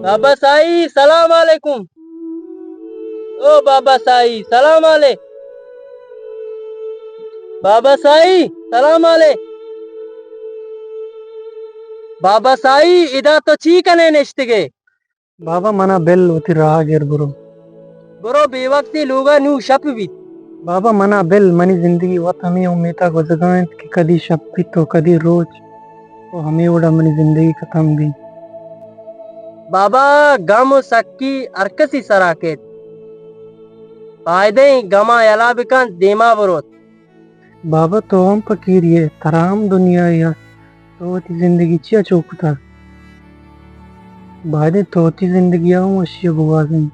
बाबा साई सलाम अलैकुम। ओ बाबा साई सलाम आले। बाबा साई सलाम आले। बाबा साई इदा तो चीकने नेश्तिगे। बाबा मना बेल होती रहा गिर बुरो। बुरो बेवक्ति लोगा नू शप भी। बाबा मना बेल मनी जिंदगी वत हमें उम्मीता गुजगाएं कि कदी शप भी तो कदी रोज तो हमें उड़ा मनी जिंदगी खत्म भी। बाबा गम सक्की अरकसी सराकेत फायदे गमा यला बिकान देमा बरोत। बाबा तो हम फकीर ये तराम दुनिया या तो ती जिंदगी चिया चौकता बादे तो ती जिंदगी आऊं अशिया बुआजें।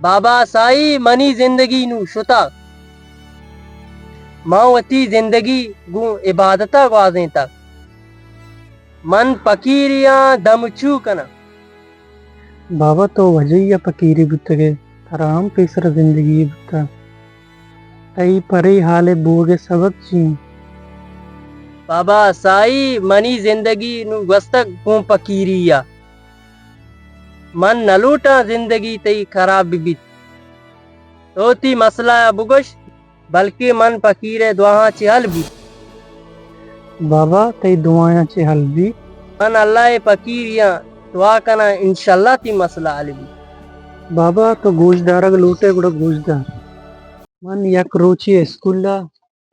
बाबा साई मनी जिंदगी नू शुता मावती जिंदगी गु इबादता ग्वाजें तक मन फकीरिया दमचू कना। बाबा तो वजैया फकीरी बुतगे तराम पेसर जिंदगी बुता तई परे हाले बुगे सबक ची। बाबा साई मनी जिंदगी नू वस्तक गु फकीरिया मन नलूटा जिंदगी तई खराब भी तोती मसला बुगश बल्कि मन फकीरे दुआ चहल भी। बाबा तई दुआया चे हल भी मन अल्लाह फकीरिया दुआ कना इंशाल्लाह ती मसला हल भी। बाबा तो गोशदारग लूटे गुड़ा गोशदार मन यक रोची स्कूला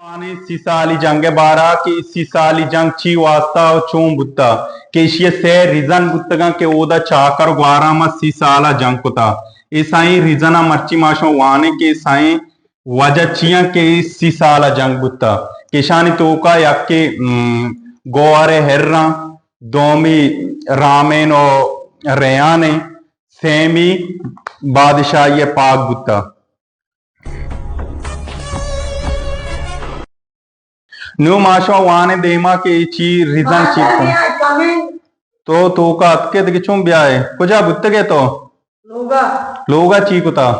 आने सीसाली जंग बारा कि सीसाली जंग ची वास्ता और चों बुत्ता के इशिये से रिजन बुत्तगा के ओदा चाकर ग्वारा मा सीसाला जंग कुता ईसाई रिजना मर्ची माशो वाने के ईसाई वजह चिया के सीसाला जंग बुत्ता केशानी तोका यक्के गोवारे हेर्रा दोमी रामेन और रेयाने सेमी बादशाह ये पाक बुत्ता न्यू माशो वाने देमा के ची रिजन ची तो का अतके दे चुम ब्याए कुजा बुत्तगे तो लोगा लोगा ची कुता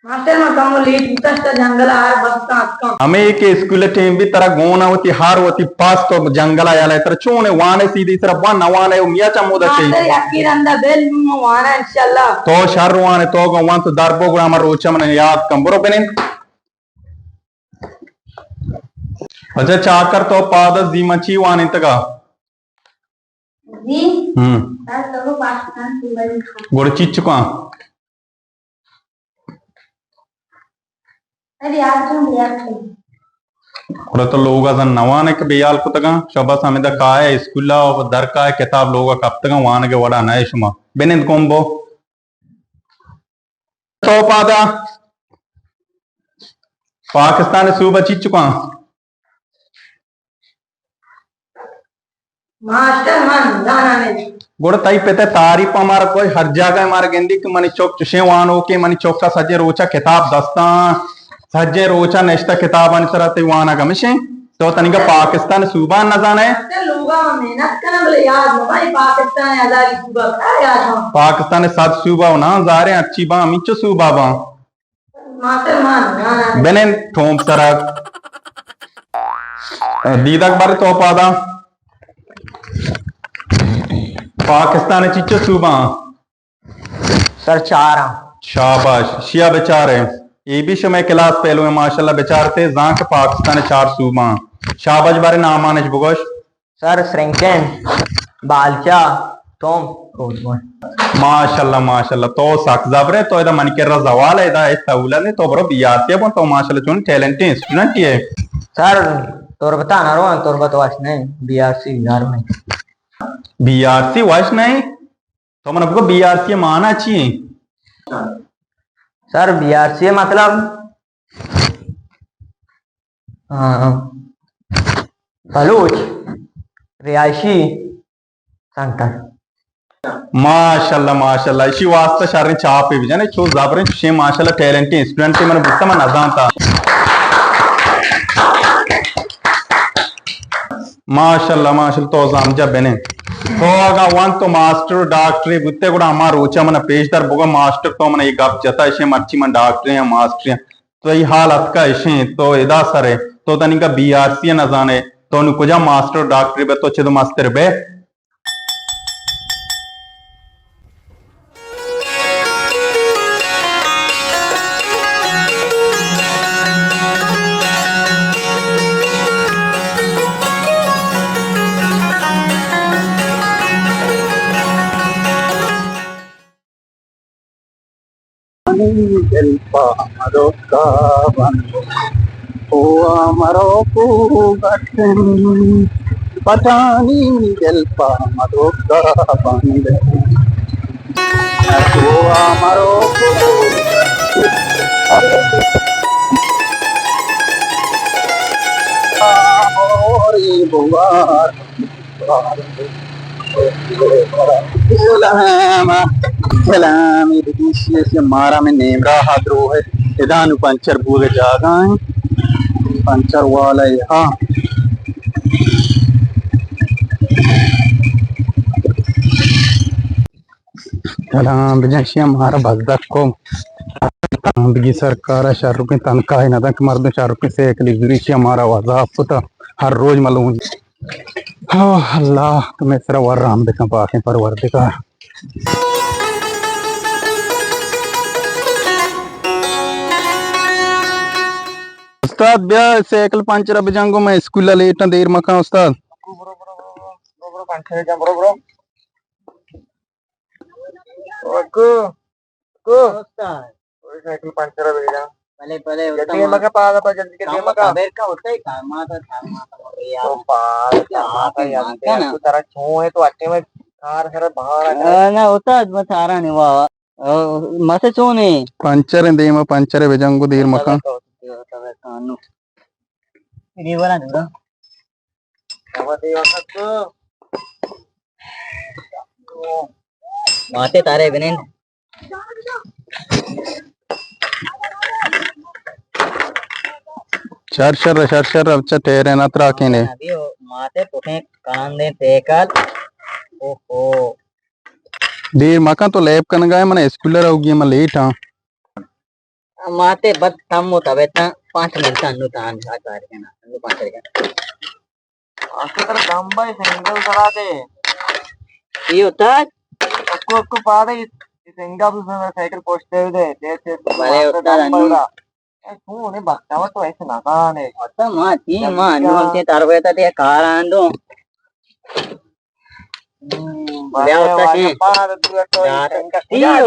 मास्टर मा कम लीड बुतस्ता जंगल आर बस्ता अक्का हमें के स्कूल टीम भी तरह गोना होती हार होती पास तो जंगल आया तरह चूने वाने सीधी तरह वन वाने मिया चमोदा मास्टर चाहिए यकीरंदा बेल नु वाना इंशाल्लाह तो शर वाने तो गो वन तो दरबो गुना मर रोचा मन याद कम बरो बने अच्छा चाकर तो पाद जीमची वाने तका जी तार तो पाकिस्तान सुबह गोड़ चिचका अरे यार तुम यार और तो लोग असन नवाने के बेयाल को तका शबा समिदा का है स्कूला और दर का है किताब लोग कब तक वाने के वड़ा नए शुमा बेने कोम्बो तो पादा पाकिस्तान सूबा चिचका मास्टर मान जाना नहीं गोड़ तई पेते तारीफ हमारा कोई हर जगह हमारे गेंदी कि मनी चौक चुशे वानो के मनी चौक का सजे रोचा किताब दस्ता सजे रोचा नेश्ता किताब अनुसरते वाना गमिशे तो तनिका पाकिस्तान सूबा न जाने लोगा मेहनत करना बोले यार भाई पाकिस्तान आजादी सूबा का यार पाकिस्तान सात सूबा हो ना जारे अच्छी बा मिचो सूबा बा मास्टर मान जाना बेने ठोम सरक दीदक बारे तो पादा पाकिस्तान चिचो सूबा सर चारा शाबाश शिया बेचारे ये भी समय क्लास पहलू में माशाल्लाह बेचारते जाक पाकिस्तान चार सूबा शाबाश बारे नाम आने बुगोश सर श्रिंकन बालचा तुम माशाल्लाह माशाल्लाह तो सक जबरे तो इदा मन के जवाल है इदा तौला ने तो बरो बियाते बन तो माशाल्लाह चुन टैलेंटेड स्टूडेंट है सर तोर बता ना रो तोर बतवास नहीं बीआरसी यार में बीआरसी वाश नहीं तो मन आपको बीआरसी माना चाहिए सर बीआरसी मतलब बलूच रिहायशी सेंटर माशाल्लाह माशाल्लाह इसी वास्ते शहर चाप भी जाने छो जाबरे छे माशाल्लाह टैलेंटेड स्टूडेंट के मन बुत्ता मन अजानता माशाल्लाह माशाल्लाह तो जामजा बने तो अगा वन तो मास्टर डॉक्टर बुत्ते गुड़ा हमार रोचा मन पेशदार बुगा मास्टर तो मन ये गप जता इसे मर्ची मन डॉक्टर या मास्टर तो ये हालत का इसे तो इदा सरे तो तनिका बीआरसी न जाने तो नु कुजा मास्टर डॉक्टर बे तो छे तो मास्टर बे पठानी जलपा मधोका बंद ओ हमारो बुआर सलाम से मारा में नेमरा हादरो है इदानु पंचर बूगे जागा है पंचर वाला यहाँ सलाम बिजनेस हमारा भगदक को बिगी सरकार 4 रुपये तनख्वाह है ना तक मर्द 4 रुपये से एक लिजरी से हमारा वज़ाफ पुता हर रोज मालूम अल्लाह तुम्हें सरा वर राम देखा पाके परवरदिगार उस्ताद ब्याह साइकिल पंचर अब जाऊंगा मैं स्कूल लेट देर मका उस्ताद साइकिल पंचर पहले पहले जल्दी मका पागा तो जल्दी के मका बेर का होता है काम आता यार तो पार आता यार तू तेरा छू है तो अट्टे में कार सर बाहर ना होता मैं थारा नहीं वाह मसे चोने पंचर दे मैं पंचर भेजंगो देर मका कानू ये वाला दूंगा अब दे वक्त माते तारे बने शर अच्छा तेरे ना तरा के ने अभी माते पुठे कान दे तेकल ओहो देर मका तो लैब कन गए मैंने स्कूल रहोगी मैं लेट हां माते बद तम तबे ता 5 मिनट अन्नु तान आकार के ना अन्नु 5 के आकर गंबाई सिंगल करा दे ये होता आपको पादा सिंगल साइकिल पोस्टर दे बड़े होता अन्नु तू ने बतावा तो ऐसे ना काने होता मां ती मां अन्नु के तरवेता ते कार आंदो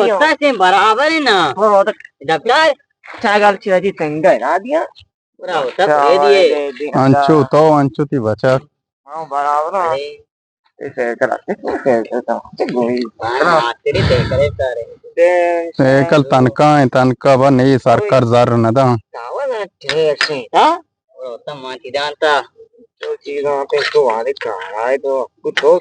होता है बराबर है ना डॉक्टर चागल चिराजी संगा है ना दिया पूरा होता दे दिए अंचो थी बचा हां बराबर है ऐसे कराते गोई तेरी ते करे सारे साइकिल तनका बा नहीं सरकार जार न दा तावा ठीक से था होता मां जानता जो चीजों पे तो वाले का है तो कुछ हो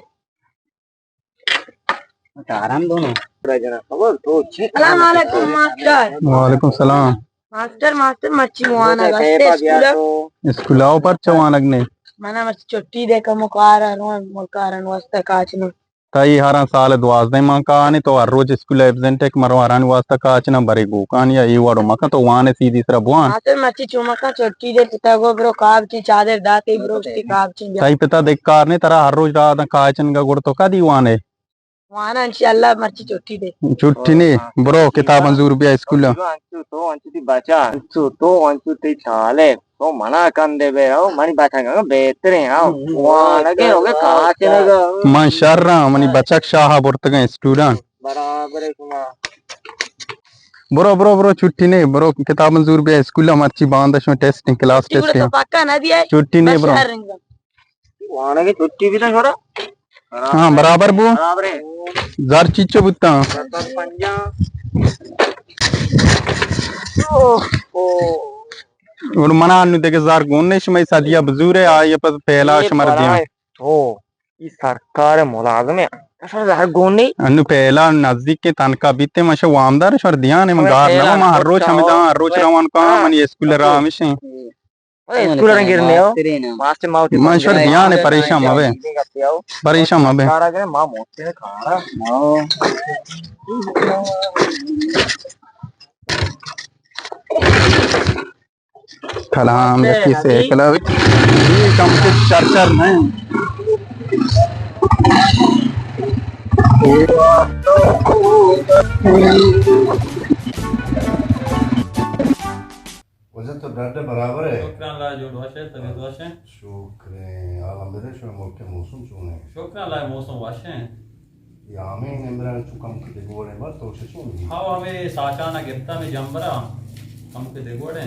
आराम दोनों खबर तो अस्सलाम वालेकुम मास्टर वालेकुम सलाम मास्टर मच्छी मुआना गस्ते स्कूल आओ पर चवानक ने मना मच्छी चुट्टी देखो मुकारण वास्ता काचनो ताई हरा साल द्वास दे मां का ने तो हर रोज स्कूल एब्सेंट एक मरवारान वास्ता काचना बरे गुकान या ई वाडो मका तो वाने सीधी तरह बुआन मास्टर मच्छी चुमका चुट्टी दे पिता गो ब्रो काब ची चादर दाते ब्रो ची काब ची ताई पिता देख कार ने तरह हर रोज रात काचन का गुड़ तो का दी वाने वाना इंशाल्लाह मर्ची चुट्टी दे छुट्टी ने ब्रो किताब मंजूर भी स्कूल अंचु ती बचा अंचु ती छाले तो मना कन दे बे आओ मनी बाता का बेहतरे आओ वाना के होगे काच ने का मन शर्रा मनी बचक शाह बुर्त गए स्टूडेंट बराबर है कुमा ब्रो छुट्टी ने ब्रो किताब मंजूर भी स्कूल मर्ची बांधश में टेस्ट क्लास टेस्ट तो पक्का ना दिया छुट्टी ने ब्रो वाना की छुट्टी भी ना छोड़ा हाँ बराबर बो बराबर है जार चीचो बुत्ता और मना अन्नु देखे जार गोने शमय सादिया बजूरे आये पर पहला शमर दिया ओ ये सरकार मुलाजम है जार गोने अन्नु पहला नजदीक के तनका बीते मशे वामदार शर दिया ने मंगार ना मा हर रोज हमें दा हर रोज रवान का मनी स्कूल रा हमेशा स्कूल रा गिरने हो मास्टर माउथ मन शर दिया ने परेशान हवे सारा के मां मोते ने खाना कलाम की से कला ये कम से चर्चा नहीं वजन तो डर बराबर है शुक्रान ला जो दोशे तभी दोशे शुक्र अल्हम्दुलिल्लाह शो मोके मौसम चुने शुक्रान ला मौसम वाशे Ja, men nämligen så kan det gå det var då så som. हाँ हमें साचाना गिरता में जंबरा हमके देखोड़े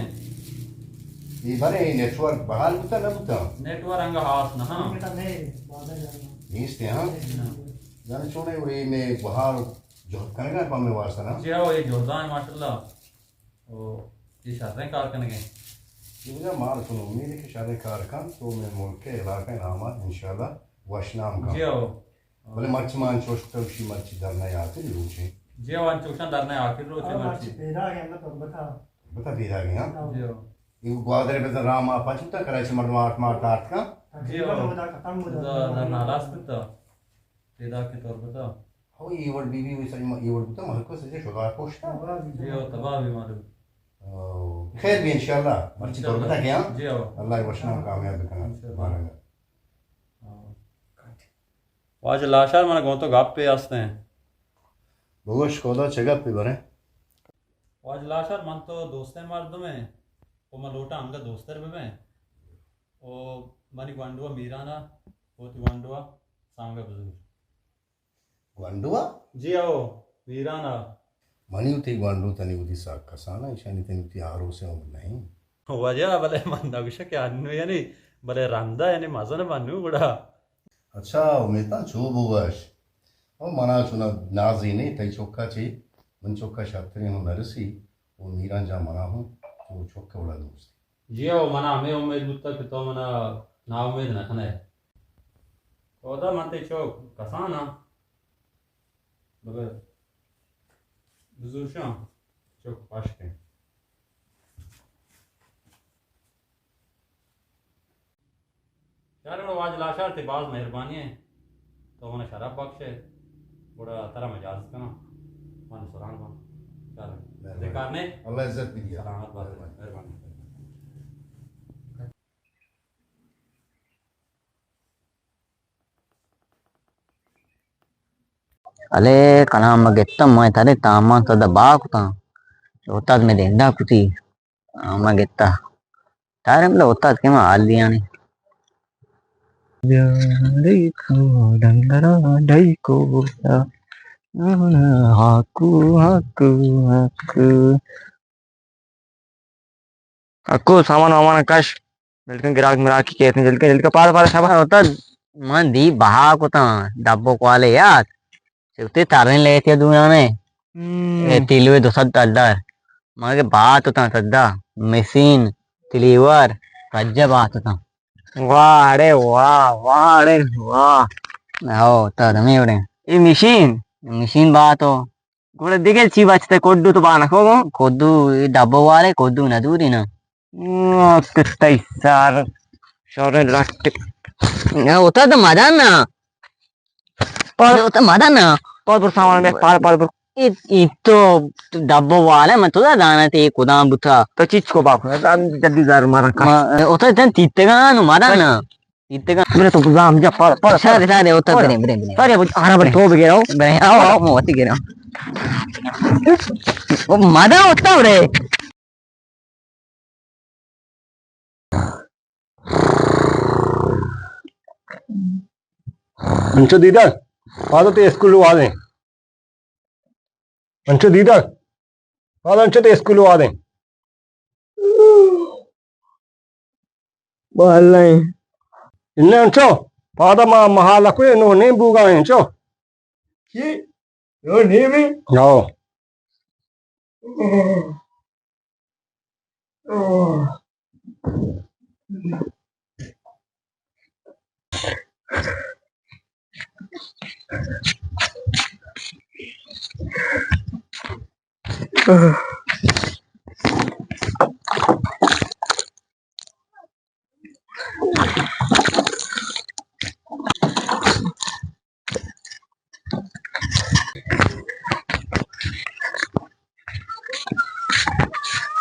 I bare network bahal buta na buta. Network अंग हाथ ना हाँ Minst det ha. Dan chone uri me bahal jo kanega pa me wasta na. जी हाँ ये जोरदार है माशाल्लाह ओ ये शादी कार करने मुझे मार सुनो मेरे के शादी कार kan तो मैं मुल्क के इलाके नामा इंशाल्लाह वशनाम का. जी हाँ Böyle maçman çocuklar bir şey maçı derna yaptı diyor şey. जी हाँ चुक्षण दरने आखिर रोज से मर्ची Bata bir daha ya. जी हाँ ये ग्वादरे पे तो राम आप पचता कराची मर्दमा आठ मार आठ का. जी हाँ दरना लास्ट तो तेरा के तौर पर तो हो ये वर्ड बीबी वैसा ये वर्ड तो महको से शुगर पोस्ट. जी हाँ तबाह भी मालूम खैर भी इंशाल्लाह मर्ची तौर बता क्या. जी हाँ अल्लाह वशनाम कामयाब करना मारेगा. आज लाशार मन गो तो गाप पे आस्ते हैं Boş koda çegap bir bare. आज लाशार मन तो दोस्तें मर्द में वो मैं लोटा अंगा दोस्तर में ओ मनी ग्वांडुआ मीराना वो ग्वांडुआ सांगा बुजुर्ग Guandua? जी आओ मीराना Mani uti guandu tani uti sak kasana ishani tani uti aro se om nahi. वजह भले मन नविश के अन्नु यानी भले रंदा यानी मजन मनु बड़ा अच्छा umeta çoğu o mana şuna nazine tay çokka çi मन चौका शास्त्री हूँ नरसी वो मीरांजा मना हूँ तो चौका बड़ा दोस्त. जी आओ मना हमें उम्मीद बुत्ता कि तो मना ना उम्मीद न खने ओदा मनते चो कसाना बगर बुजुर्ग चो पाश के यार वो आज लाशार थे बाज मेहरबानी है तो मैंने शराब बख्शे बड़ा तरह मजाज करना मन सलाम बन चल देकारने Allah izzet bir ya. सलामत बात मेहरबानी अले कलाम गेत्तम मैं तारे तामा तद बाकुता ओताद में देंदा कुती आमा गेत्ता तारे मतलब ओताद के मा आल दिया ने डाइको डंगरा डाइको हाकू हाकू हाकू हाकू सामान वामान आकाश जल्दी गिराक मिराक की कहते हैं जल्दी का पार पार सामान होता मन दी बहा को ता डब्बो को वाले यार सिर्फ तारने ले थे दुनिया में तिलवे दो सद अल्लाह मगे बात होता सद्दा मशीन तिलीवर रज्जा बात होता वाह अरे वाह वाह अरे वाह हो तो दमे उड़े ये मशीन बात हो गोड़े दिखे ची बचते कोड्डू तो बाना कोड्डू डब्बो वाले कोड्डू ना दूरी ना कितना सार शोरे लट्टे होता तो मजा ना पर होता मजा ना पर सामान में पर itu डब्बो वाले मैं तो दाना ते कुदाम बुथा तो चीज को बाप जल्दी जार मारा का होता है तीतेगा नु मारा ना तीतेगा मेरे तो कुदाम जा पर सारे सारे होता बरे बरे सारे आरा बरे तो बगे आओ बरे आओ मोती गिरा वो मारा होता बरे अंशु दीदा फादर तो स्कूल आ दें अंशु दीदा फादर अंशु तो स्कूल आ दें बाले इन्हें अंशु फादर मा महालक्ष्मी नो नहीं बुगा अंशु ये यो नहीं भी जाओ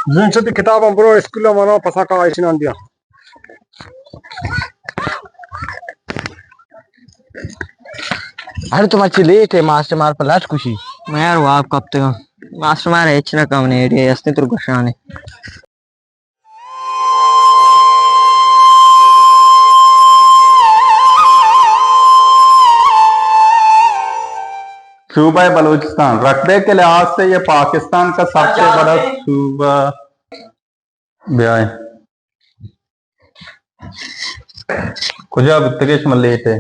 जिनसे किताब हम बरो स्कूल में मनो पसा का आइस ना दिया अरे तुम्हारी लेट है मास्टर मार पर लास्ट खुशी मैं यार वो आप कब तक मास्टर मार है इतना कम नहीं रे अस्ते तो गुस्सा सूबा बलूचिस्तान रकबे के लिहाज से ये पाकिस्तान का सबसे बड़ा सूबा ब्याह कुजा बुत्तगेश मल्लेट है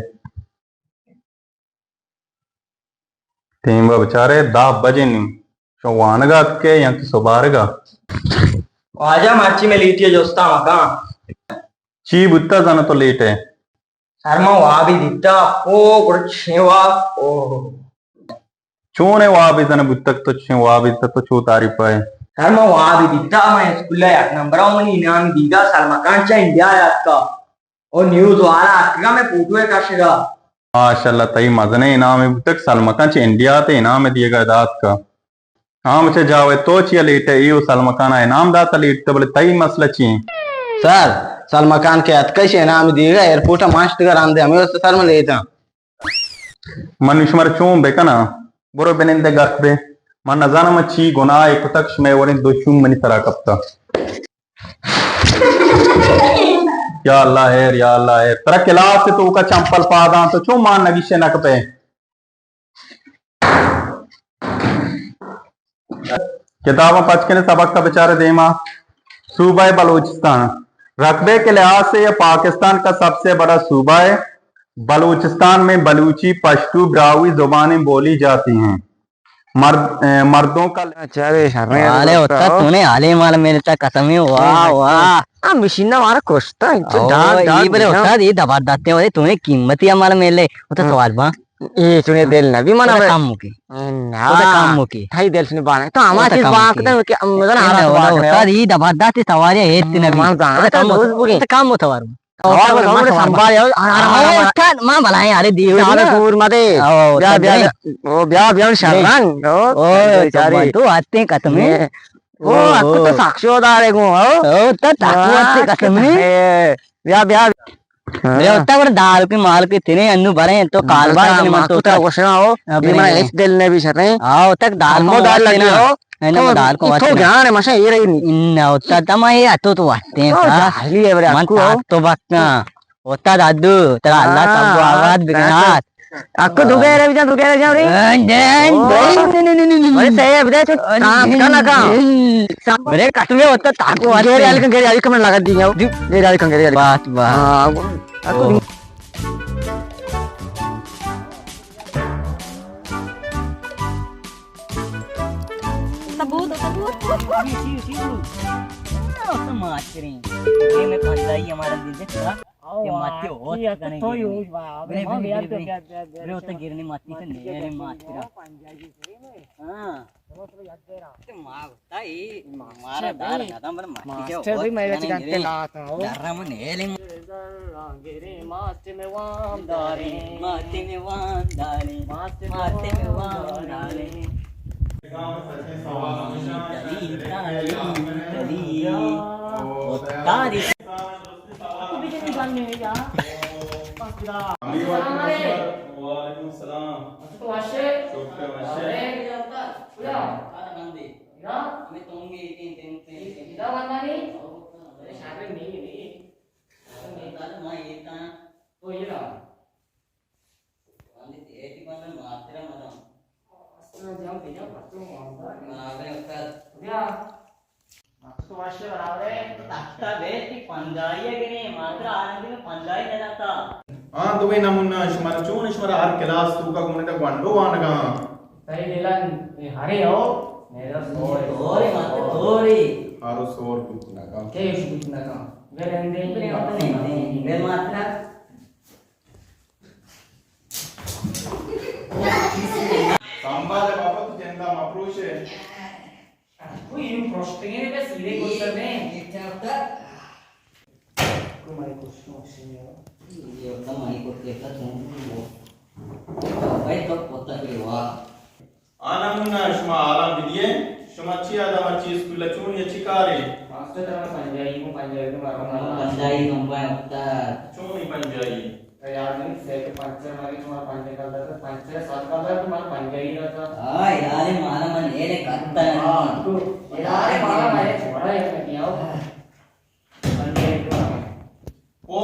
टीम बेचारे 10 बजे नहीं शवानगा के या तो सुबारगा आजा माची में लीटिए जोस्ता मका ची बुत्ता जाना तो लेट है शर्मा वहां भी दिखता ओ गुरछेवा ओ चूने वहां भी जाना बुत्तक तो ची वहां भी तो चू तारीफ है शर्मा वहां भी दिखता मैं स्कूल एक नंबर मनी इनाम दीगा शर्मा कांचा इंडिया याद का और न्यूज वाला आखिरा में पूछवे काशेगा माशाल्लाह तई मजने इनाम है बुत्तक सलमकान ची इंडिया ते इनाम है दिएगा दात का हाँ मुझे जावे तो चिया लेट है ये सलमकाना इनाम दाता लेट तो बोले तई मसला ची सर सलमान खान के अतकश इनाम दिएगा एयरपोर्ट मास्ट कर आंदे हमें उससे सर में लेता मनुष्य मर चूम बेकना बुरो बेनिंदे गरबे मन नजाना मची गुनाह एक तक में वरे दो चूम मनी तरह कपता या अल्लाह है तरह क्लास से तो का चंपल पादा तो चूम मान नगिशे नक पे किताबों पच के सबक का बेचारे देमा सूबा बलूचिस्तान रकबे के लिहाज से यह पाकिस्तान का सबसे बड़ा सूबा है बलूचिस्तान में बलूची पश्तू ब्राहुई जुबानें बोली जाती हैं मर्दों का आले होता तूने आले माल मेरे तक कसम है वाह वाह मशीन मारा कोस्ता ये बड़े होता ये दबा दाते हो तूने कीमती माल मेले होता सवाल बा ये सुने दिल ना भी मना काम मुकी काम मुकी थाई दिल सुने बाने तो हमारे इस बात के मदन हारा होता ये दबा दाते सवाल है इतने भी काम होता वारू और संभाल यार मां भलाए अरे दी अरे दूर मते ब्याह ब्याह ओ ब्याह शरण ओ बेचारी तो आते कसम है ओ आपको तो साक्षीदार है ओ तो ताकू कसम है ब्याह मेरे होता बड़ा दाल के माल के तेरे अन्नू भरे तो कालबार के मन तो क्वेश्चन हो अभी मैं इस दिल ने भी शरण आओ तक दाल को दाल लगना हो है ना दाल को तो ज्ञान है मशा ये रही इन होता तमा ये आतो तो आते हैं हाली है बरे मन तो बकना होता दादू तेरा अल्लाह तब आवाज बिगनात आपको दुगे रे जा रे अरे सही है बता काम करना काम मेरे कटवे होता ताको गेरे वाली कमर लगा दी जाओ गेरे वाली कंगे गेरे बात हां आपको माच करें ये में पंजाई हमारा दिल से थोड़ा ये माते हो करने तो यूज मेरे होता गिरने माती से नेरे मात करा हां ते मारता ही मारा दार ना मर माती के भी मैं चिकन के लाता हूं डर में नेले गिरे माते में वाम दारे माते में वाम दारे तारी वालेकुम सलाम मैं तोंगे हाँ दुबई नमुना शुमार चून शुमार हर क्लास तू का गुने तक वंडो वानगा सही दिलन हरे हो मेरा थोड़ी मात्र थोड़ी हारो सोर कुछ ना का के कुछ ना का वेरेंदे वे मात्र सांबाले बाबा तू जंदा मफरूश है कोई इन प्रोस्टेने पे सीधे क्वेश्चन में क्या होता तुम्हारे क्वेश्चन है ये होता मानी को देखता तुम भाई तो पोता के वा आनमुना शुमा आराम दिए शुमा ची आदा मची स्कूल चून ये चिकारे मास्टर तरह पंजाबी को मारो पंजाई कंबाई होता चून ही पंजाई यार नहीं से के पंचर मारी तुम्हारा पंजे का था पंचर सात का था तुम्हारा पंजाबी रहता हां यार मारा मन एले करता है हां तो यार मारा मैं छोड़ा है मैं क्या ओ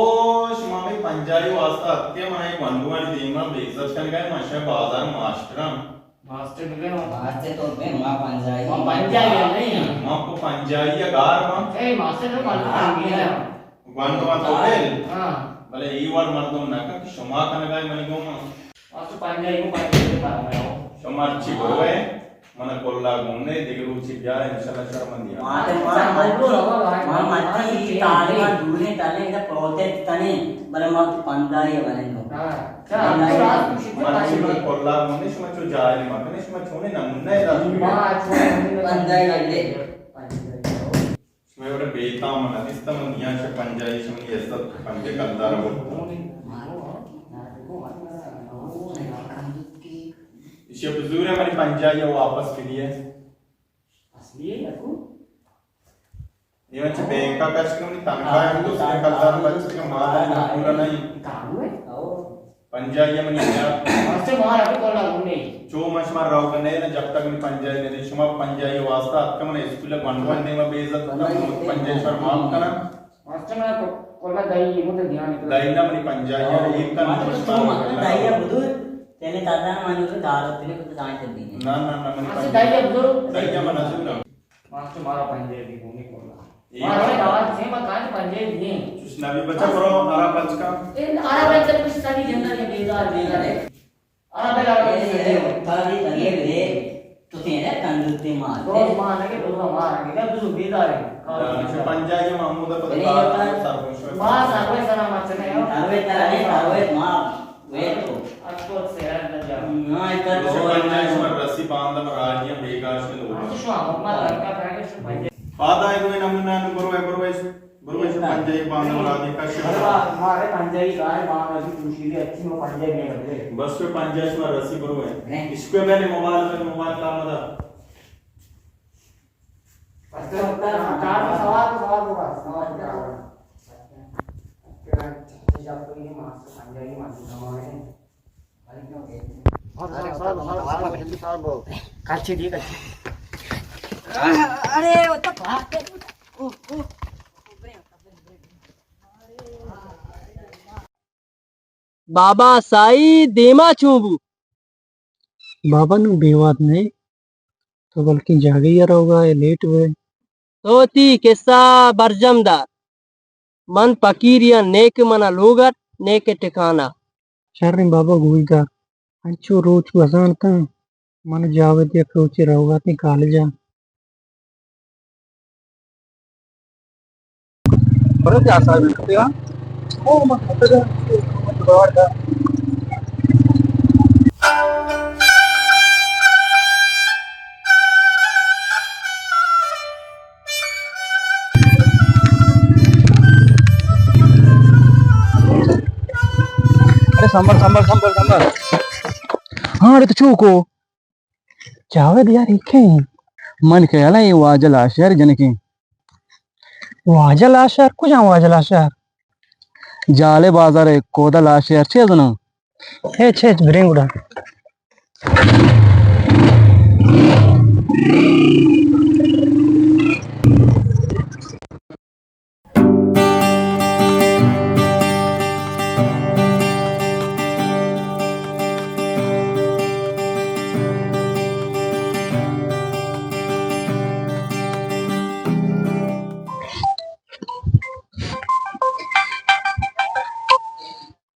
शुमा में पंजाई वास्ता अत्य मनाई वंडुवानी देमा बेइज्जत करने का माशा बाजार मास्टरम मास्टर भी हो मास्टर तो मैं मां पंजाई नहीं है मां को पंजाई या गार मां ए मास्टर तो मालूम नहीं है वांडवा तो बेल हां भले ई वार मर्दम ना का क्षमा कनगाय मनिगो मास्टर पंजाई को पंजाई पार में हो क्षमा अच्छी बरोए मन कोल्ला गुने दिगलू ची ब्याह इंशाल्लाह शर्मंदिया मां मत्ती ताले दूने ताले इधर प्रोजेक्ट तने बरे मां पंजाई बने नो मन कोल्ला गुने शमा चो जाय मगने शमा छोने ना मुन्ने दा पंजाई ले शमा बरे बेता मन इस्तम निया च पंजाई शमी ऐसा पंजे कलदार हो इसे बुजुर्ग हमारी पंजाई वापस के लिए असली है याकू ये बच्चे बैंक का कष्ट क्यों नहीं तनख्वाह है तो उसके कलदार बच्चे का माल पूरा नहीं काहू है पंजाई मनी या मास्टर मार अभी कोला गुने जो मशमार राव कने ना जब तक नहीं पंजाई ने शुमा पंजाई वास्ता अक्का मन स्कूल गंडवन ने में बेइज्जत ना पंजाई शर माफ करना मास्टर ना कोला दही मुझे ध्यान नहीं दाई ना मनी पंजाई एक का दाई बुदु तेने दादा मानु तो दार तेने को तो जान चल दी ना ना ना मनी मास्टर दही बुदु दाई मन सुन मास्टर मारा पंजाबी गुने कोला मारा दावा से मत काज पंजाबी नहीं कुछ नबी बच्चा करो आरा पंच का ए आरा बच्चा कुछ सारी जनता के बेजार बेजार है आरा बेला तारी लगे रे तो तेने तंदुरुस्ती मार रोज मारेंगे रोज मारेंगे क्या तू बेजार है पंजाई महमूद पता मां सारे सना मत ने तारवे मां वे तो अटको से रन जा ना इधर पंजाई शमा रस्सी बांध मरानिया बेकार से लोग शो मोहम्मद लड़का करेंगे शो पंजाबी पादा है कोई नमूना बरोबर बरोबर से पंजाई बांध मरानिया का अरे हमारे पंजाबी गाय मां अभी पूछी थी अच्छी वो पंजाबी में बदले बस पे पंजाई शमा रस्सी बरोबर है इसको मैंने मोबाइल का मदद अच्छा होता है कार का सवाल होगा सवाल क्या होगा जब कोई नहीं मास्टर पंजाबी मास्टर हमारे काची दी काची अरे वो तो भाग के बाबा साई देमा चूबू बाबा नु बेवाद नहीं तो बल्कि जागे ही रहोगा ये लेट हुए तोती किस्सा बरजमदार मन पकीरिया नेक मना लोगत नेक टिकाना शर्म बाबा गुलजार अंचो रोज वजान का मन जावे दिया क्रोचे रहोगा अपनी कॉलेज बड़ा क्या सा बिल्कुल यार ओ मत संभल संभल संभल संभल हाँ अरे तो चूको जावेद यार इखे मन के अला ये वाजल आशर जनकी वाजल आशर कुछ वाजल आशर जाले बाजार है कोदल आशर छे जनो हे छे ब्रिंगुड़ा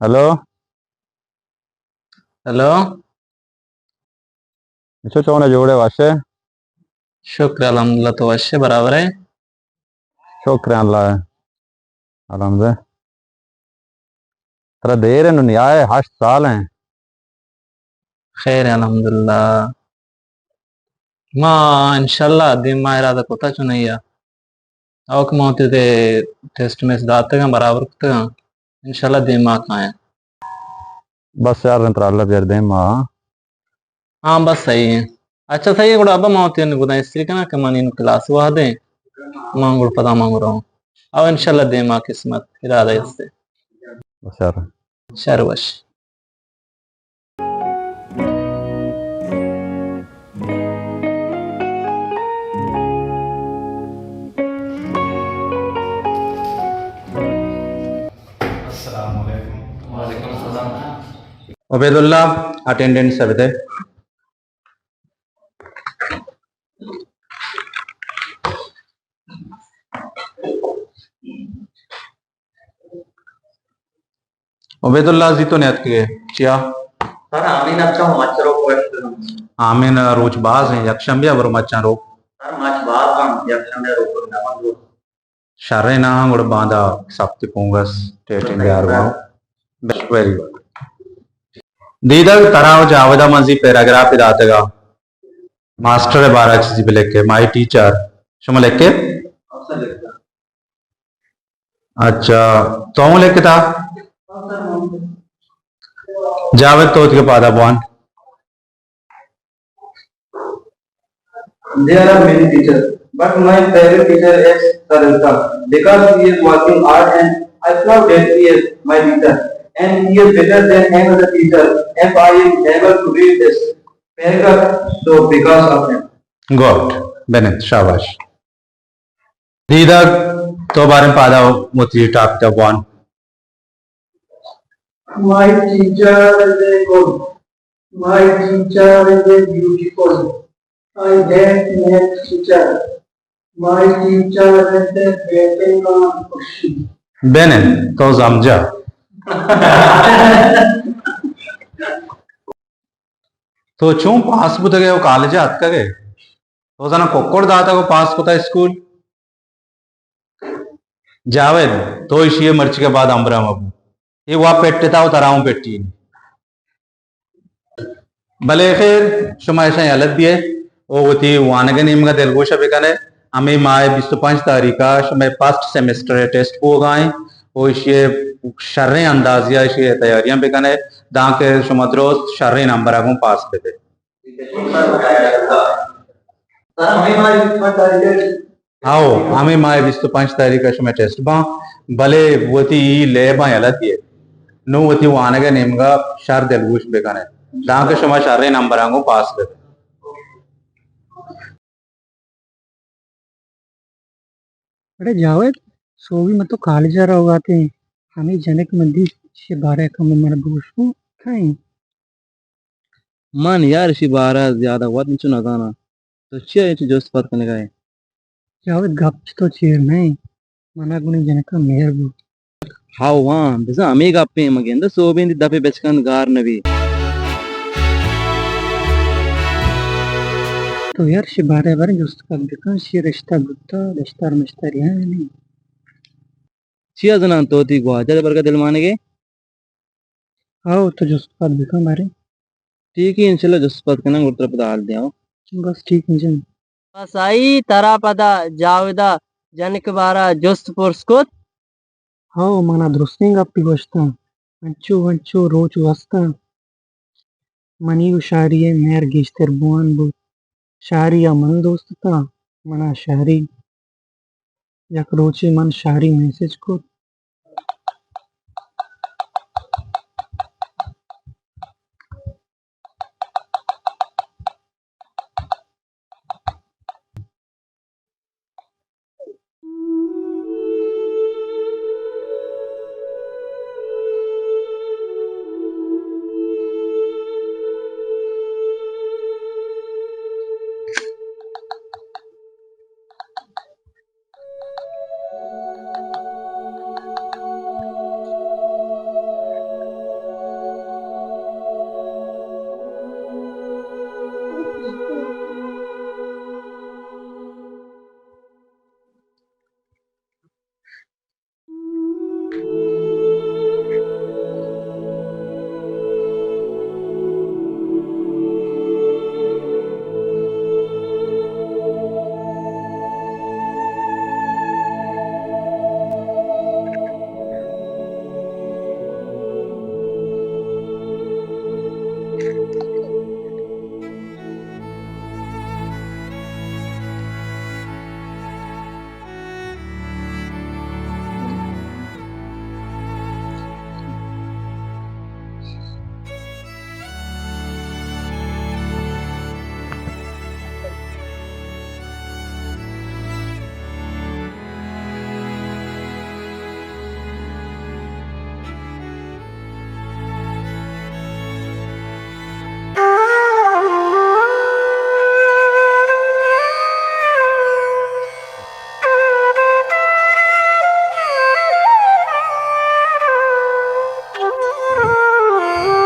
हेलो हेलो इसो चौने जोड़े वाशे शुक्र अल्हम्दुलिल्लाह तो वश्य बराबर है शुक्र अल्लाह अलहमद तेरा देर है नहीं आए 8 साल हैं खैर है अल्हम्दुलिल्लाह मां इंशाल्लाह दिन मा इरादा कोता चुनैया औक मोते ते टेस्ट में दाते का बराबर कुता इंशाल्लाह दिन मा खाया बस यार अल्लाह यार दे मां हाँ बस सही है अच्छा सही है गुड़ा अब मावती ने गुदा स्त्री का ना कमानी नु क्लास हुआ दे मांगुड़ पता मांग रहा हूँ अब इंशाल्लाह दे मां किस्मत इरादा इससे बस यार शरवश उबैदुल्लाह अटेंडेंस सब थे Ubaidullah zito net ke chia Sir, amin अच्छा मच्छरों को amin roch baz हैं yaksham ya bro machan ro Sir, mach baat bang yaksham ya roko na mango. sharre na ngod banda sapti pungas tetin garwa very good Didar taraw javada manzi paragraph idataga master bara chizi beleke my teacher shoma leke अच्छा तो लेके था जावेद तो के पादा बॉन There are many teachers, but my favorite teacher is Sir Ilham because he is working hard and I proud that he is my teacher and he is better than any other teacher if I am able to read this paragraph so because of him. Good Bennett शाबाश दीदा तो बारे पादा मुती टाक the Bon My teacher is a good. My teacher is a beautiful. I hate math teacher. My teacher is a betting on pushing. Bennett तो समझा तो चूं पास बुत गए वो कॉलेज हाथ का गए तो जना कोकोड़ दाता को पास होता स्कूल जावेद तो इशिये मर्च के बाद अमरा मबू ये वहाँ पेट्टे था वो तराऊं पेट्टी भले फिर शुमा ऐसा अलग दिए वो होती वानगे निम्न तेलुगु शबिकने हमें माय 25 तारीखा शुमा फर्स्ट सेमेस्टर टेस्ट हो गए वो इशिये शर्रे अंदाजिया इशिये तैयारियां बिकने दांके शुमा द्रोस्त शर्रे नंबर आगुं पास पे थे आओ हमें माय 25 तारीखा शुमा टेस्ट बा भले वोती ले बा अलग दिए नो वती वानगे निम्न शर तेलुगु बिकने दांके शुमा शर्रे नंबर आगुं पास पे थे अरे जावेद सो भी मत तो कॉलेज जा रहा होगा ते हमें जनक मंदी से 12 कम मन दोस्तों खाएं मन यार इसी बारह ज्यादा वक्त नहीं ना गाना तो चाहिए जो बात करने का है जावेद गप तो चेर नहीं मना गुनी जनक मेहर बो हाँ वहाँ बिसा हमें का पे मगेंदा सोबिंद दफे बेचकन गार नवी तो यार से 12 बार दोस्त का देखा से रिश्ता गुत्ता रिश्ता रिश्ता नहीं चिया जना तो ती ग्वाजर बरका दिल माने के आओ तो दोस्त का देखा मारे ठीक है इंशाल्लाह जो बात करना गुर्तर पता हाल दिया बस ठीक है जी साई तरा पदा जावेदा जनक बारा जोस्त पुरस्कुत आओ मना दुरुस्तिंग अपी वस्ता वंचो रोज वस्ता मनी शारिये मेर गिश्तर बुआन बु शारिया मन दोस्त था मना शारी यक रोचे मन शारी मैसेज को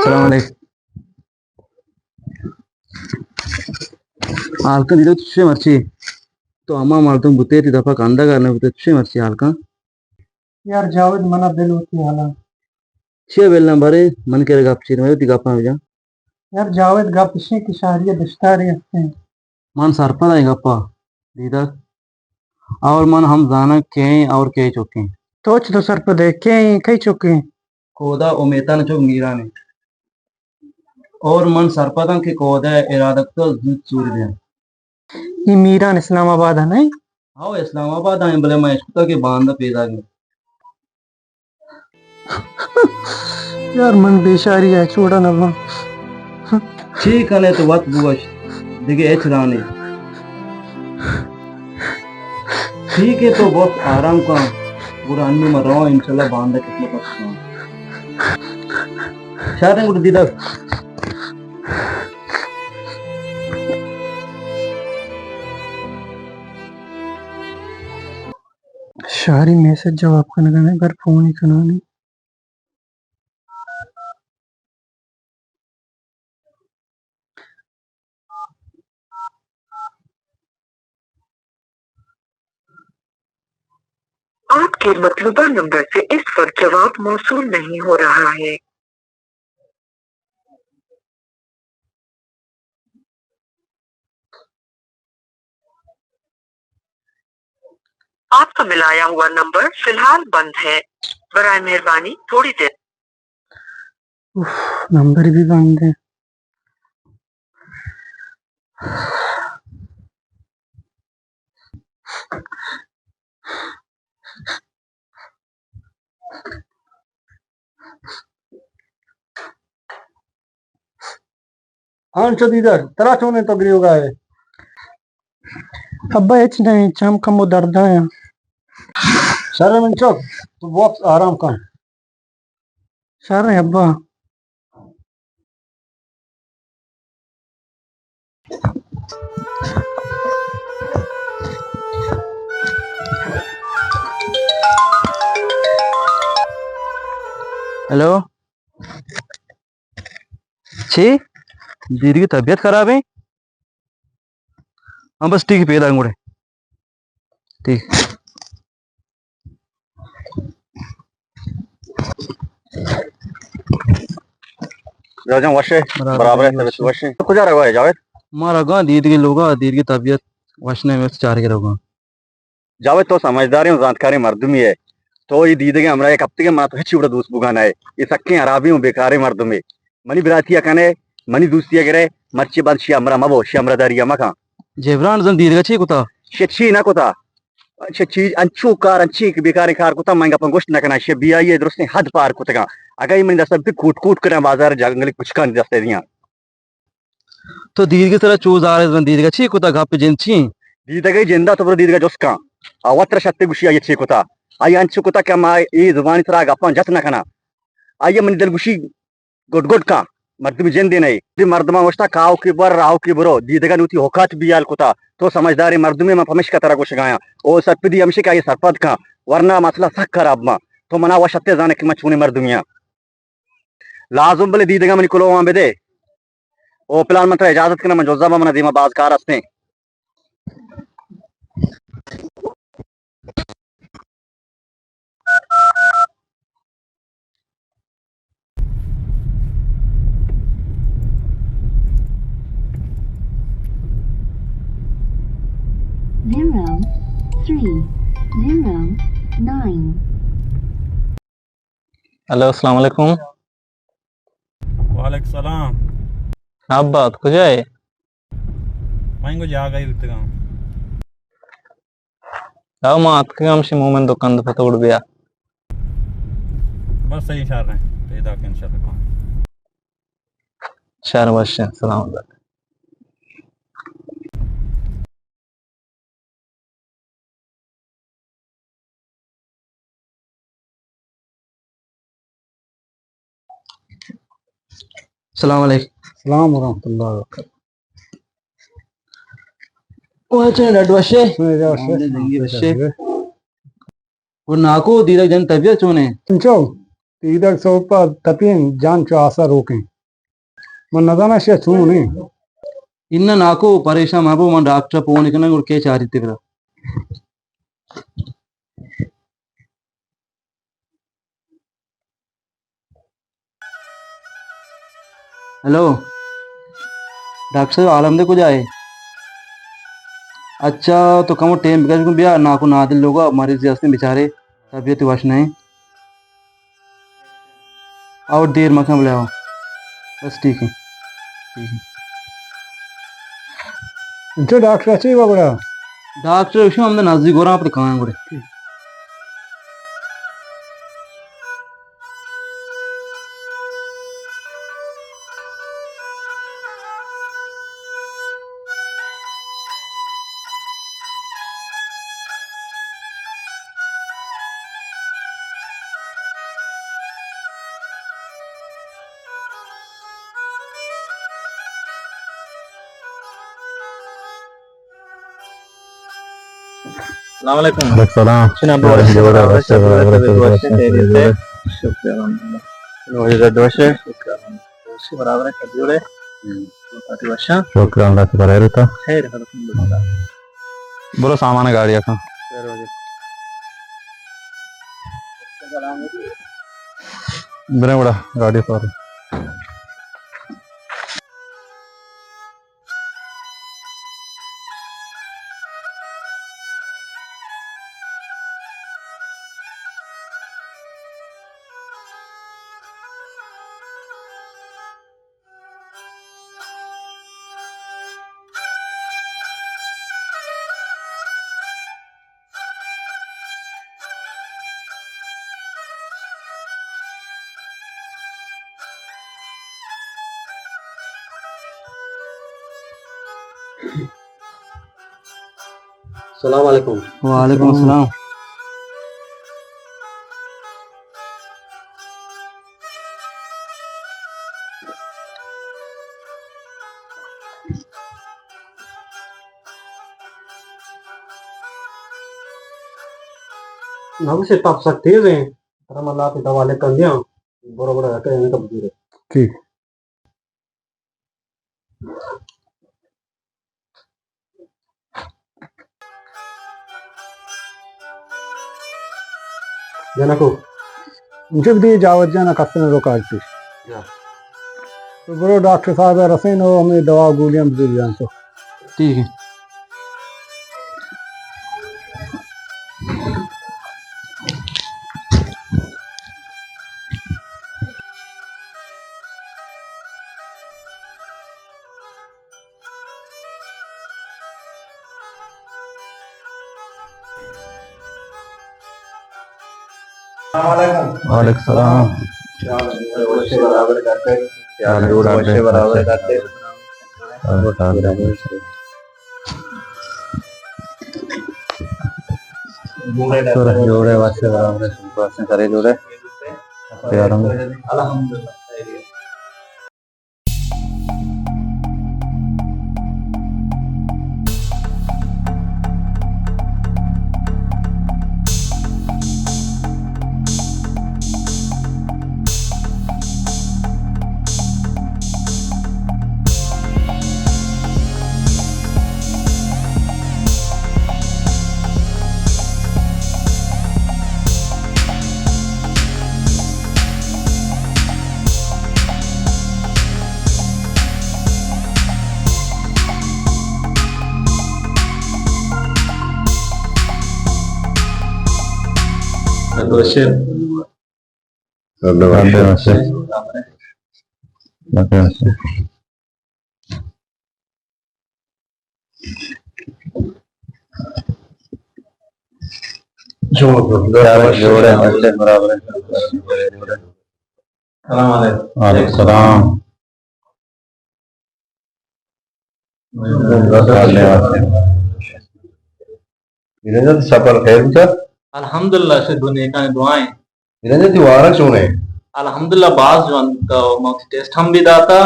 सलाम अलैकुम हालका दिलो तुझे मर्ची तो अम्मा मार तुम बुते थी दफा कांदा करने बुते तुझे मर्ची हालका यार जावेद मना दिल होती हाला छे बेल ना भरे मन करे गप छे मैं ती गप्पा में जा यार जावेद गप इसी की शारिया दस्तारी हस्ते हैं मन सरपा है गप्पा दीदा और मन हम जाना के और के चुके तोच तो सर पर देख के कई चुके कोदा उमेता न चुक मीरा ने और मन सरपतन के कोदा इरादत तो जुद चूर दिया ये मीरान इस्लामाबाद है नहीं हाँ इस्लामाबाद आए भले मैं इसको के बांधा पैदा गया यार मन बेचारी है छोड़ा नवा ठीक है तो वक्त बुआश देखे एच राने ठीक है तो बहुत आराम का बुरा अन्य में रहो इंशाल्लाह बांधा कितना पक्का शायद गुड दीदा शारी मैसेज जवाब करने का नहीं पर फोन ही करना नहीं आपके मतलूबा नंबर से इस वक्त जवाब मौसूल नहीं हो रहा है। आपका मिलाया हुआ नंबर फिलहाल बंद है, बराए मेहरबानी थोड़ी देर। नंबर भी बंद है। हाँ चौधीधर तरा चोने तो गरी होगा है अब्बा एच नहीं चम कम दर्द है सर में चौक तो वक्त आराम कर सर अब्बा हेलो छी दीदी की तबीयत खराब है हाँ बस ठीक है पैदा अंगूठे ठीक वशे बराबर है तबीयत वशे तो कुछ आ रहा है जावेद मारा गा दीदी के लोग दीदी की तबीयत वशने में चार के रहोगा जावेद तो समझदारी और जानकारी मर्दमी है तो ये दीदी के हमरा एक हफ्ते के मां तो हिची उड़ा दूस बुगाना है ये सक्के अराबी में बेकारे मर्दमे मनी बिरातिया कने मनी दूसरिया करे मर्ची बंद शी हमरा मबो शी हमरा दारिया मका जेबरान जन दीदी का छी कुता छी ना कुता अच्छा चीज अंचू कार अंची के बेकार कार कुता महंगा अपन गोश्त ना करना शे बिया ये दुरुस्ते हद पार कुतगा अगर ये मन दस भी कूट कूट कर बाजार जंगल कुछ का नहीं दस्ते दिया तो दीदी की तरह चूज आ रहे दीदी का छी कुता गप जिन छी दीदी का जिंदा तो दीदी का जोस्का अवत्र शक्ति गुशी ये छी कुता आई अंचू कुता क्या मा ये जुबानी तरह अपन जत ना खाना आइए मन दिल गुशी गुड गुड का मर्द भी जिंदे नहीं दी मर्दमा वस्ता काव की बर राव की बरो दीदी का नुती होकात बियाल कुता तो समझदारी मर्द में मैं फमिश का तरह कुछ गाया ओ सरपदी हमशे का ये सरपद का वरना मसला सख खराब मा तो मना वशते जाने की मचूने मर्दमिया लाजुम बले दीदी का मन कुलो वहां बेदे ओ प्लान मंत्र इजाजत करना मैं जोजाबा मना दीमा बाजकार हस्ते हेलो अस्सलाम वालेकुम वालेकुम सलाम आप बात को जाए मैं को जा गई उतगा आओ मात के हम से मोमेंट दुकान तो पता उड़ गया बस सही इशारा है पैदा के इंशाल्लाह शहर बस सलाम अलैकुम सलाम अलैकुम सलाम वरहमतुल्लाह ओ अच्छा डडवशे देंगी वशे और नाको दीदा जन तबीयत चोने चो तीदक सोपा तपियन जान चो आसा रोकें मन नजाना से छू नहीं इन्ना नाको परेशान माबो मन डॉक्टर फोन करना और के चारिते बरा हेलो डॉक्टर साहब आलम दे को जाए अच्छा तो कम टाइम बिका बिया ना को ना दिल लोग हमारे जैसे बेचारे तबीयत वश नहीं और देर मखा बुलाओ बस ठीक है जो डॉक्टर अच्छी बड़ा डॉक्टर विषय हमने नजदीक हो रहा आप कहाँ बड़े वालेकुम सलाम बोलो सामान है गाड़ी का बड़ा बड़ा गाड़ी सवार सलाम अलैकुम। वालेकुम अस्सलाम। हम से तब सकते हैं हम अल्लाह के हवाले कर दिया बड़ा बड़ा रहते हैं कब ठीक जनको मुझे भी जावत जाना कस्टमर रो काटती तो बड़ो डॉक्टर साहब है रसेन हो हमें दवा गोलियां बुजुर्ग जान तो ठीक है। वालेकुम सलाम बराबर करते बराबर करते जोड़े वास्ते बराबर वास्ते करे जोड़े अल्हम्दुलिल्लाह जोड़े वास्ते बराबर वालेकुम सलाम निरंजन सफर खैर सर अल्हम्दुलिल्लाह से दुनिया का दुआएं निरंजन दीवारा क्यों है अल्हम्दुलिल्लाह बाज जो का मौत टेस्ट हम भी दाता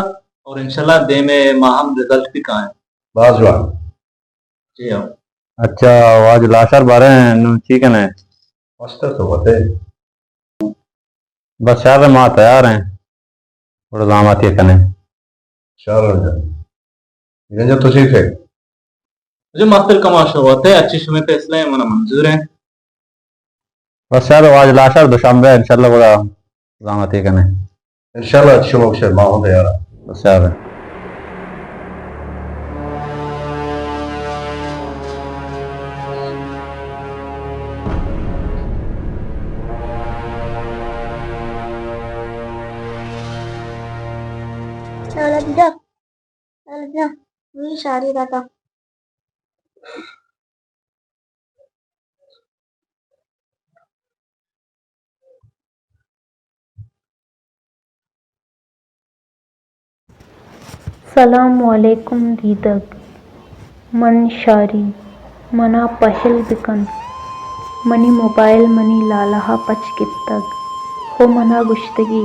और इंशाल्लाह दे में माहम रिजल्ट भी का है बाजवान जी हाँ। अच्छा आज लाशर बारे ठीक है ना मस्त तो होते बस यार मां तैयार हैं थोड़ा दाम आती है कने शाहरुख निरंजन तो ठीक है। मुझे मास्टर कमाशा होते हैं अच्छी समय फैसले मना मंजूर है। बस यार आज लाशर दुशांबे इंशाल्लाह बड़ा ज़ामत है कने इंशाल्लाह अच्छी मौके माँ होते यार। बस यार चलो tidak, चलो tidak, ini Syari kata. सलामुअलैकुम दीदक मन शारी मना पहल बिकन मनी मोबाइल मनी लालहा पच कितक हो मना गुश्तगी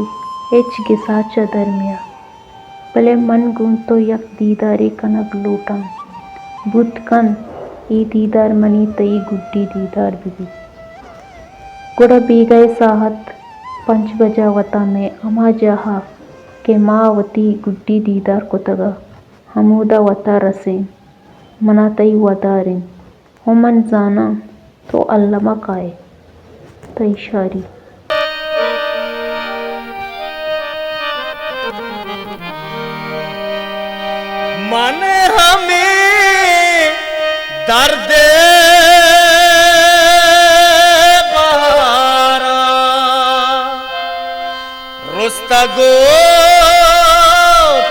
एच गिसा च दरमिया भले मन गुन तो यक दीदारी कनक लूटा बुत कन ई दीदार मनी तई गुड्डी दीदार बिबी गुड़ा बी गए साहत 5 बजा वता में अमा जहा के मावती गुड्डी दीदार को तगा हमूदा वता रसे मना तई वदारिन हो मन जाना तो अल्लमा काए तई शारी मन हमें दर्द बहारा रुस्तगो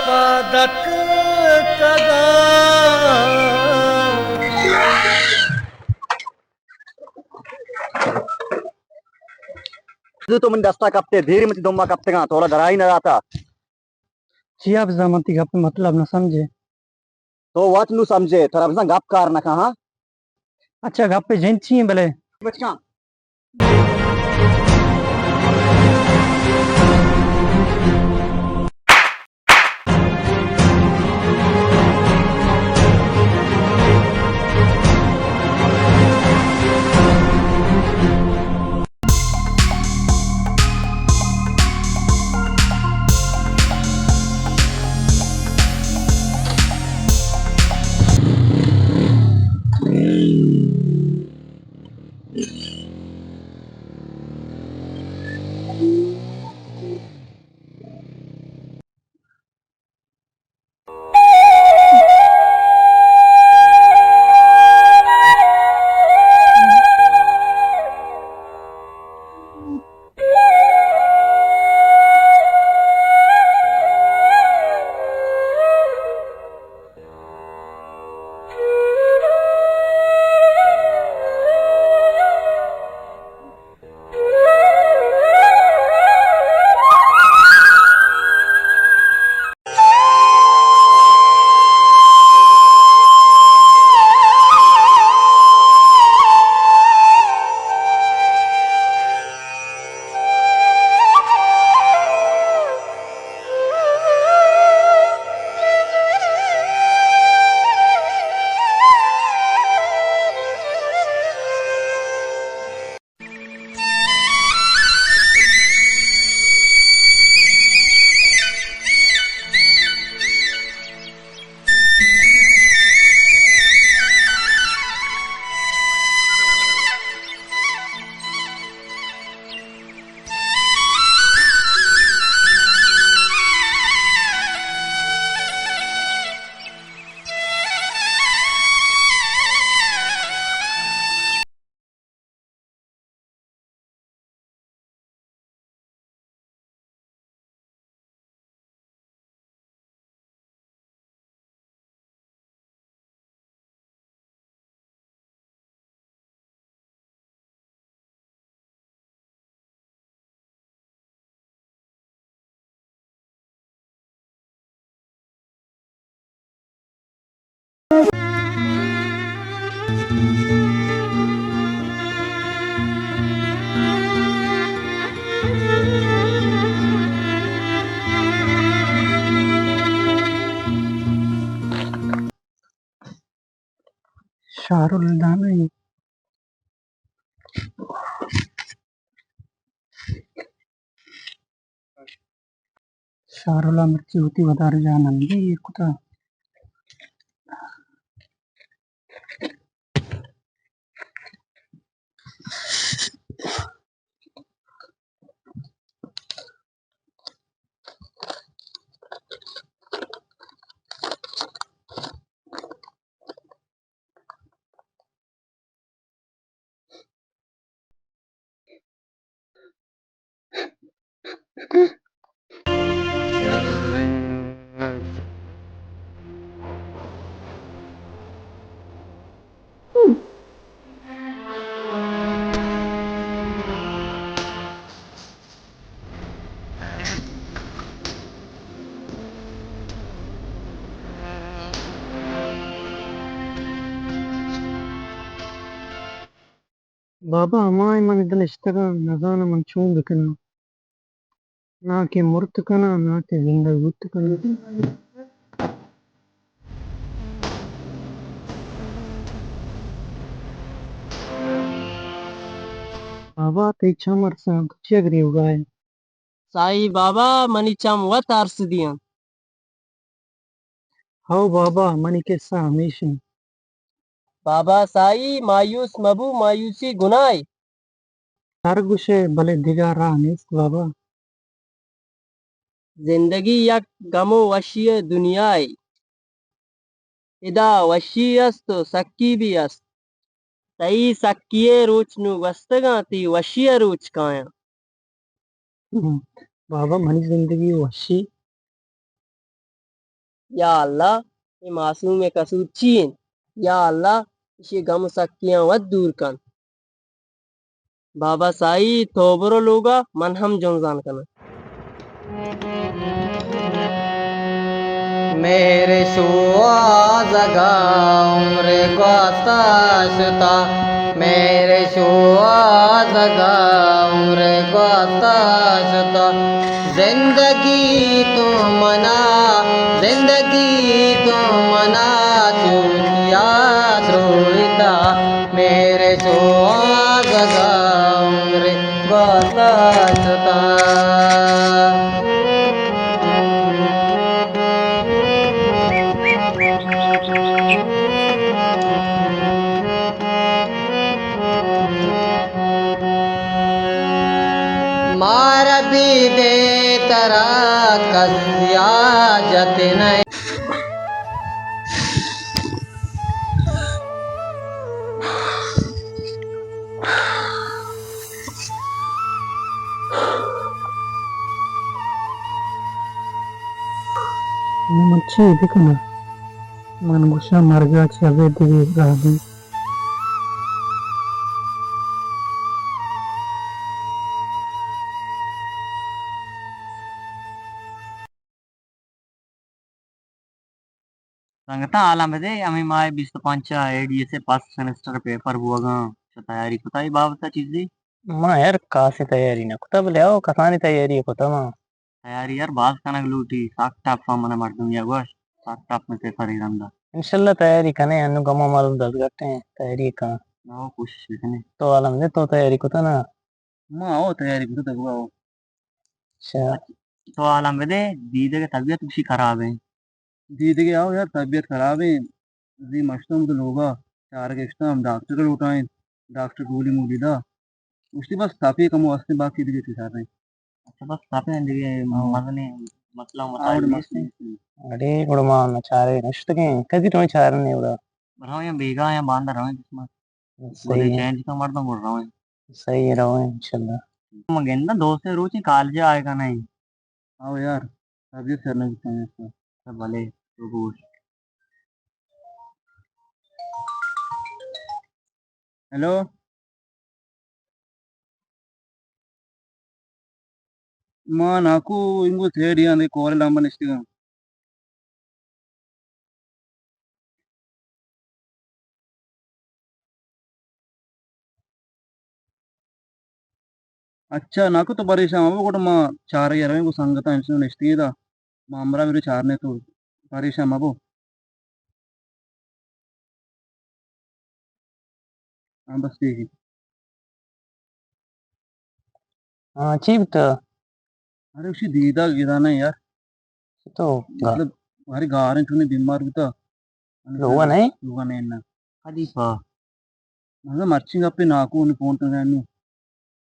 पदक कदा तो मन दस्ता कपते धीरे मत दुम्मा कपते का थोड़ा धरा ही न रहता जी आप जमाती का मतलब न समझे तो वत नु समझे थोड़ा बस गप कार न कहा अच्छा गप पे जैन छी भले बचका शाहरुल दानी హుషారులా మిర్చి ఉతి వదారు జానంది ఎక్కుతా Baba amay man idan istaga nazana man chum bikana na ke murtkana na ke zinda gutkana Baba te chamar sa chegri ugaye Sai Baba मनी चम वत अर्स दियं How baba mani ke sa hamishin Baba Sai मायूस मबू मायूसी गुनाय Sargushe bale diga rah nist baba जिंदगी यक गमो वशिय दुनियाय इदा वशी अस्त सक्की भी अस्त तई सक्किये रोच नु वस्तगा ती वशिय रोच काया Baba mani zindagi washi या अल्लाह ये मासूम कसूर चीन या अल्लाह इसे गम सक्कियां वत दूर कन बाबा साई तोबरो लोगा मन हम जोंजान कना मेरे शुआ उम्र गोस्ता मेरे शुआ उम्र गोस्ता जिंदगी तो मना चूतिया द्रोहिता मेरे शुआ उम्र गोस्ता मारा भी दे तरा कसिया जतन manchi bikana man gusha marga chave divi rahdi संगता आलमदे अमी माय 25 एडीएस पास सेमेस्टर पेपर बुआगा तैयारी कुताई बाबता चीज़ी మా यार कासे तैयारी ना कुता बोले आओ कसानी तैयारी है कुता मा तैयारी यार बात कनक लूटी साक टाप मन मर्दम या गोश साक टाप में पेपर ही रंदा इंशाल्लाह तैयारी कने अनु गमा मालूम 10 घंटे हैं तैयारी का ना कोशिश करने तो आलमदे तो तैयारी कुता ना माँ आओ तैयारी कुछ तक आओ अच्छा तो आलमदे दीदे की तबीयत उसी खराब है दीदी के आओ यार तबीयत खराब है जी मशतम तो लोगा चार के हम डॉक्टर को उठाएं डॉक्टर गोली मूली दा उसके पास काफी कम वास्ते बाकी दिखे थे सारे अच्छा बस काफी अंदर मदने मतलब आवड़ मसाइल मस्त अरे गुड़मा ना चारे नष्टके कदी तो चार ने उड़ा रहो या बेगा या बांध रहो किस्मत सही है चेंज तो मर्दम बोल रहा हूँ सही रहो इंशाल्लाह मगेंदा दोस्त रोज ही कॉलेज आएगा नहीं आओ यार तबीयत करने की समझ सब भले तो बोल हेलो మా నాకు ఇంకో third year college number next अच्छा నాకు तो परेशान अब కూడా మా 420 को संगत है नेक्स्ट ईदा మా हमरा मेरे चार ने तो परेशान अब हाँ बस ठीक है हाँ चीप तो अरे उसी दीदा गिरा ना यार तो मतलब हमारे गार हैं चुने बीमार होता लोगा नहीं लोगा नहीं ना అది పా मतलब मर्चिंग पे नाकू ने फोन कर रहे हैं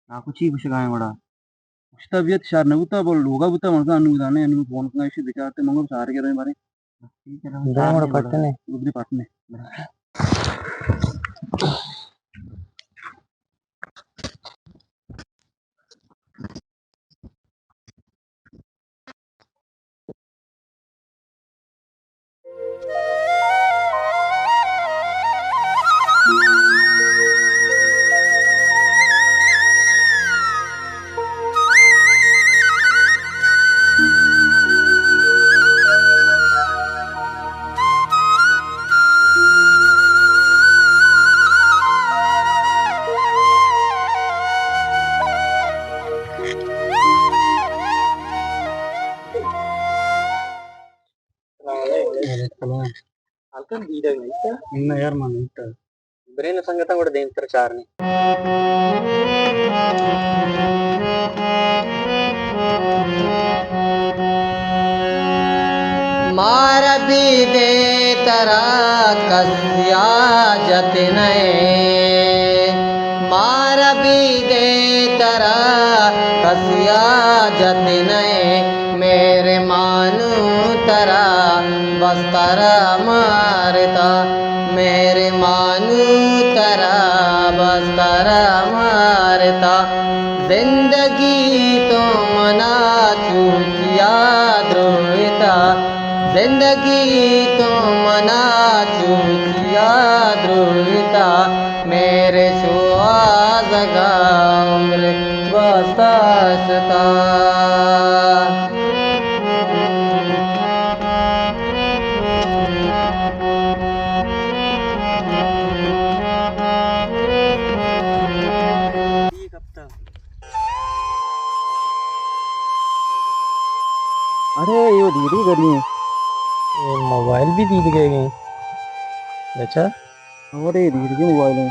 నాకు చీ పుషగాయ కూడా तबीयत शार न होता बोल लोगा होता मतलब अनु दाने अनु फोन कर इसे विचारते मंगो सारे के रहे बारे దయ కూడా పట్టనే उधरी पटने Alkan tidak nih, इन्ना यार मन होता brand sanggatan udah den tercar nih. मार भी दे तरा कस्या जतने मार भी दे तरा कस्या जतने मेरे मानू तरा बस्तरा मारता मेरे मानू तरा बस्तरा मारता जिंदगी तो मना चूकिया द्रोहिता जिंदगी तो मना चूकिया द्रोहिता मेरे सुआज का उम्र बसासता अरे ये धीरे करिए ये मोबाइल भी दी गए अच्छा अरे धीरे के मोबाइल है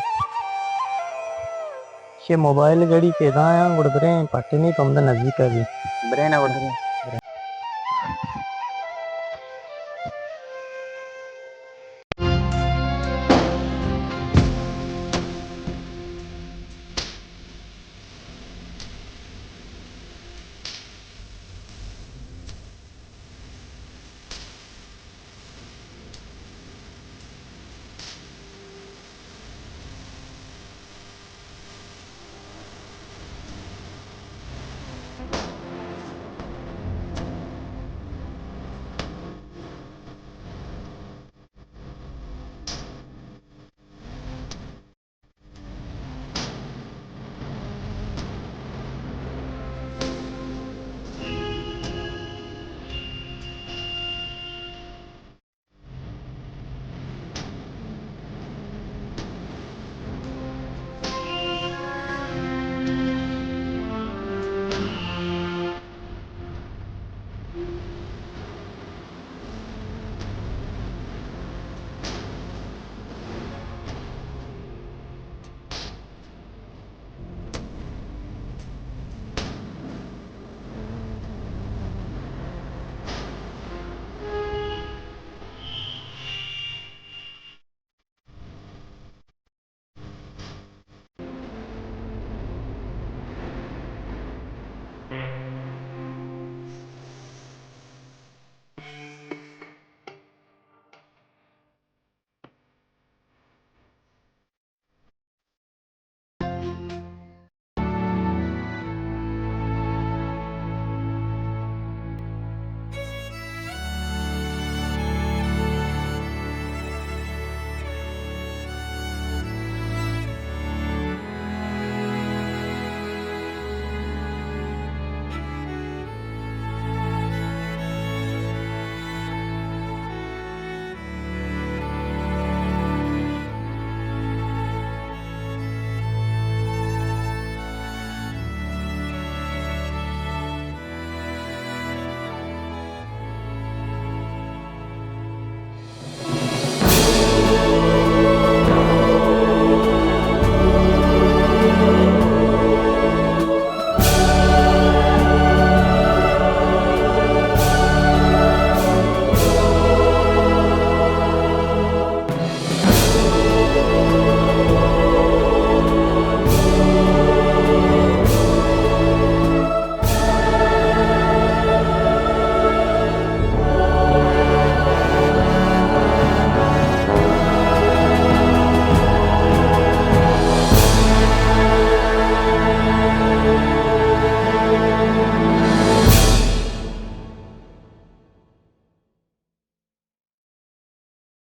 ये मोबाइल गड़ी के दाया गुड़ ब्रे पट्टे नहीं कम नजदीक अभी ब्रेन